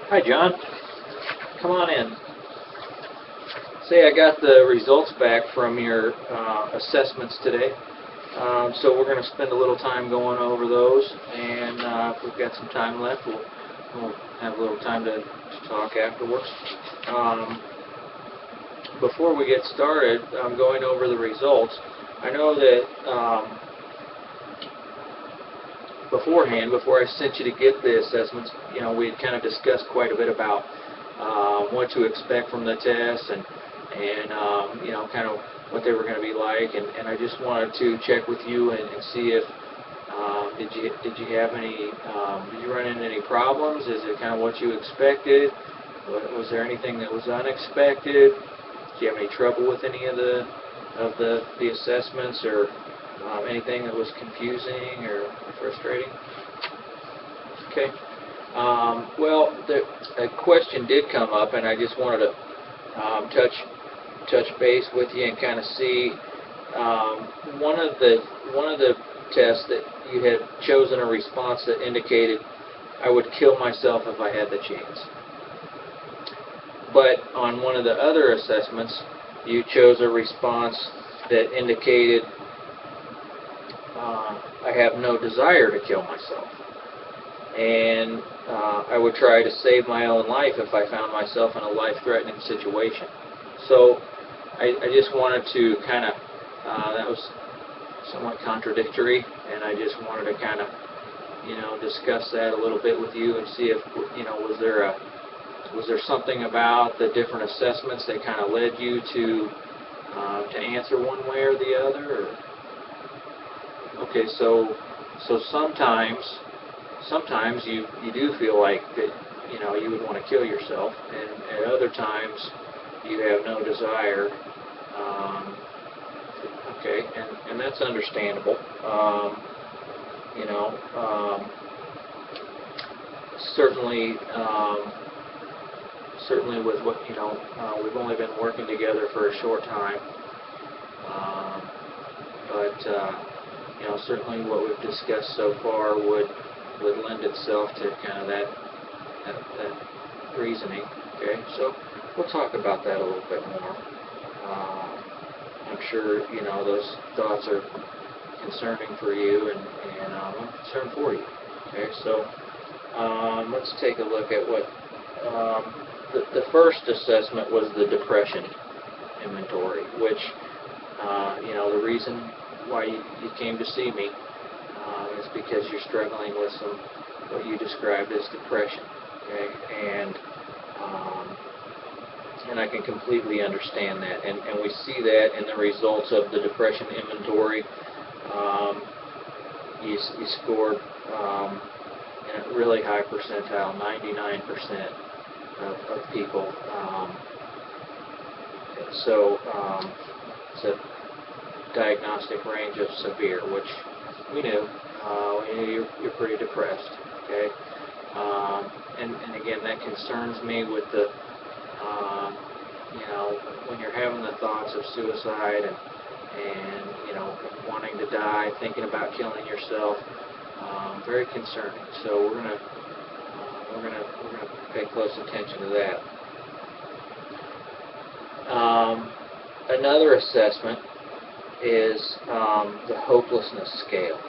Hi, John. Come on in. Say, I got the results back from your assessments today. So we're going to spend a little time going over those, and if we've got some time left, we'll have a little time to talk afterwards. Before we get started, going over the results, I know that beforehand, before I sent you to get the assessments, we had kind of discussed quite a bit about what to expect from the tests and kind of what they were going to be like, and I just wanted to check with you and see if did you have any did you run into any problems? Is it kind of what you expected? Was there anything that was unexpected? Did you have any trouble with any of the assessments, or anything that was confusing or frustrating? Okay. Well, a question did come up, and I just wanted to touch base with you and kind of see one of the tests that you had chosen a response that indicated I would kill myself if I had the chance. But on one of the other assessments, you chose a response that indicated I have no desire to kill myself, and I would try to save my own life if I found myself in a life-threatening situation. So I just wanted to kind of, that was somewhat contradictory, and I just wanted to kind of, discuss that a little bit with you and see if, was there something about the different assessments that kind of led you to answer one way or the other? Or? Okay, so sometimes you do feel like that, you would want to kill yourself, and at other times you have no desire. Okay, and that's understandable. Certainly with what, we've only been working together for a short time, but certainly what we've discussed so far would lend itself to kind of that reasoning. Okay, so we'll talk about that a little bit more. I'm sure those thoughts are concerning for you, and I'm concerned for you. Okay, so let's take a look at what the first assessment was, the depression inventory, which the reason why you came to see me is because you're struggling with what you described as depression. Okay, and I can completely understand that, and we see that in the results of the depression inventory. You scored in a really high percentile, 99% of people. So it's a diagnostic range of severe, which we knew. You're pretty depressed. Okay, and again, that concerns me with the when you're having the thoughts of suicide and wanting to die, thinking about killing yourself, very concerning. So we're gonna pay close attention to that. Another assessment is the hopelessness scale,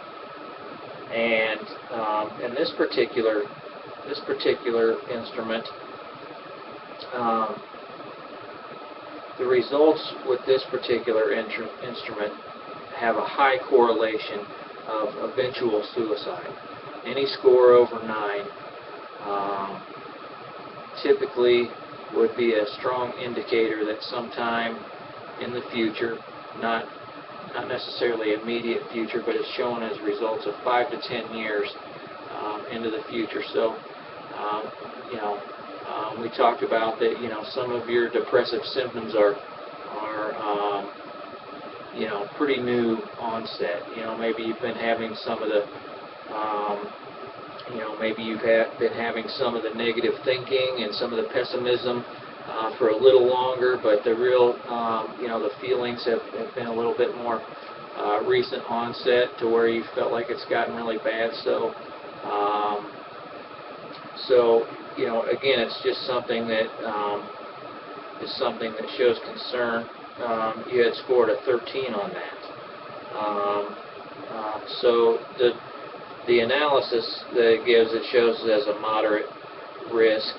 and in this particular instrument, the results with this particular instrument have a high correlation of eventual suicide. Any score over 9 typically would be a strong indicator that sometime in the future, not necessarily immediate future, but it's shown as results of 5 to 10 years into the future. So, we talked about that. Some of your depressive symptoms are pretty new onset. Maybe you've been having some of the, maybe you've been having some of the negative thinking and some of the pessimism for a little longer, but the real, the feelings have been a little bit more recent onset to where you felt like it's gotten really bad. So, you know, again, it's just something that shows concern. You had scored a 13 on that. So the analysis that it gives, it shows it as a moderate risk,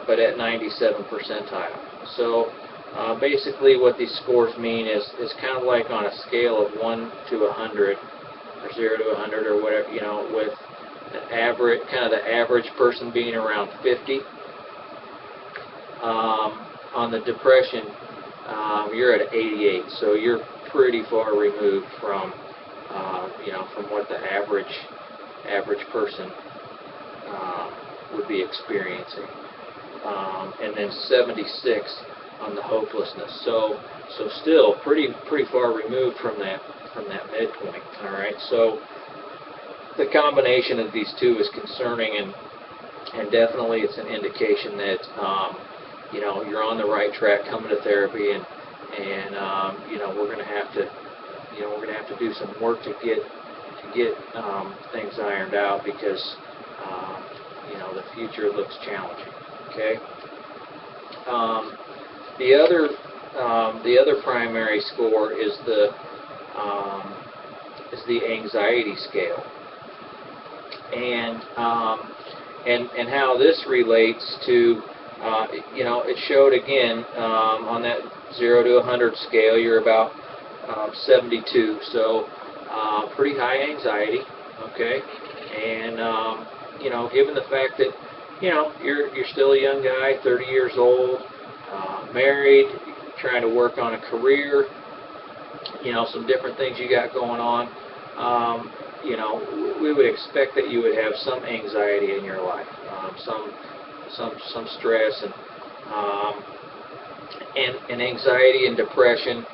but at 97 percentile. So basically what these scores mean is kind of like on a scale of 1 to 100, or 0 to 100, or whatever, you know, with an average, kind of the average person being around 50. On the depression, you're at 88, so you're pretty far removed from, you know, from what the average person would be experiencing. And then 76 on the hopelessness. So still pretty far removed from that midpoint. All right. So the combination of these two is concerning, and definitely it's an indication that you know, you're on the right track coming to therapy, and you know, we're going to have to do some work to get things ironed out, because you know, the future looks challenging. Okay. The other primary score is the anxiety scale, and how this relates to, you know, it showed again on that 0 to 100 scale, you're about 72, so pretty high anxiety. Okay, and you know, given the fact that, you know, you're still a young guy, 30 years old, married, trying to work on a career, you know, some different things you got going on, you know, we would expect that you would have some anxiety in your life, some stress, and anxiety and depression.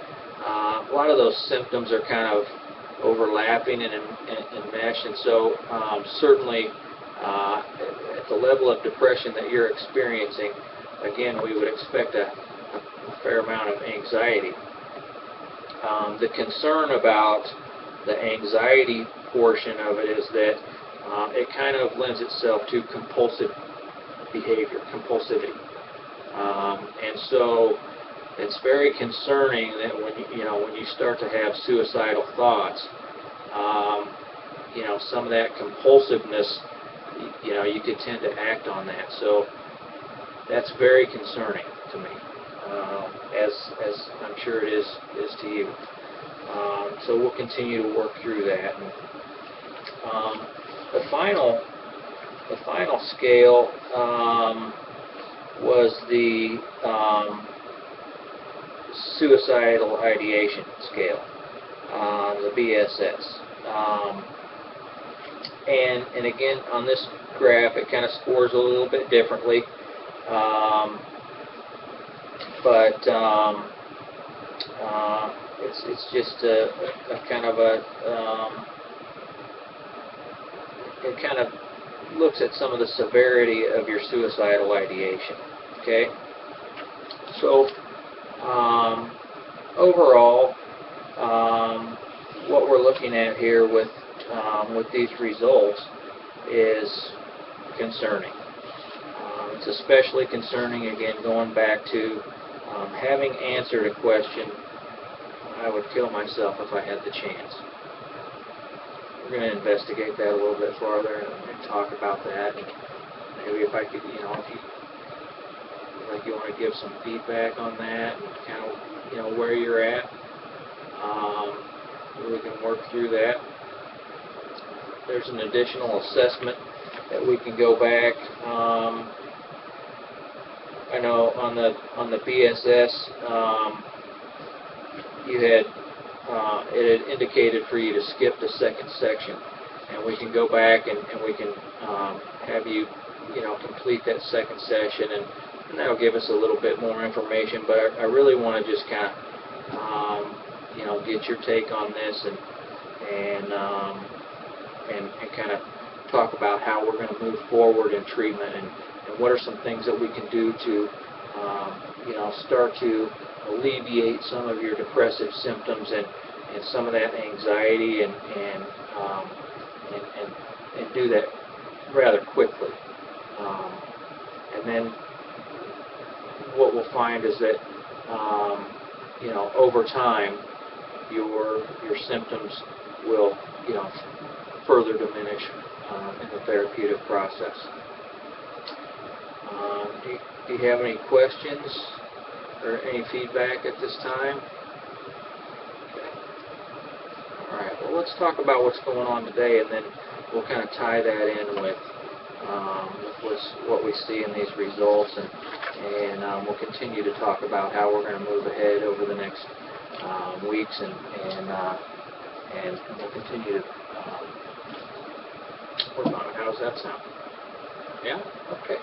A lot of those symptoms are kind of overlapping and enmeshed, and so certainly at the level of depression that you're experiencing, again, we would expect a fair amount of anxiety. The concern about the anxiety portion of it is that it kind of lends itself to compulsive behavior, compulsivity, and so it's very concerning that when you start to have suicidal thoughts, you know, some of that compulsiveness, you know, you could tend to act on that. So that's very concerning to me, as I'm sure it is to you. So we'll continue to work through that. And, the final scale was the suicidal ideation scale, the BSS. And again, on this graph, it kind of scores a little bit differently, but it's just a kind of a it kind of looks at some of the severity of your suicidal ideation. Okay, so overall, what we're looking at here with these results is concerning. It's especially concerning, again, going back to having answered a question, I would kill myself if I had the chance. We're going to investigate that a little bit farther and talk about that. And maybe if I could, you know, if you want to give some feedback on that and kind of, you know, where you're at, we can work through that. There's an additional assessment that we can go back. I know on the BSS, you had it had indicated for you to skip the second section, and we can go back and we can have you, you know, complete that second session, and that'll give us a little bit more information. But I really want to just kind of you know, get your take on this and kind of talk about how we're going to move forward in treatment, and what are some things that we can do to you know, start to alleviate some of your depressive symptoms and some of that anxiety, and do that rather quickly. And then what we'll find is that over time your symptoms will further diminish in the therapeutic process. Do you have any questions or any feedback at this time? Okay. All right. Well, let's talk about what's going on today, and then we'll kind of tie that in with what we see in these results, and we'll continue to talk about how we're going to move ahead over the next weeks, and we'll continue to work on it. How does that sound? Yeah? Okay.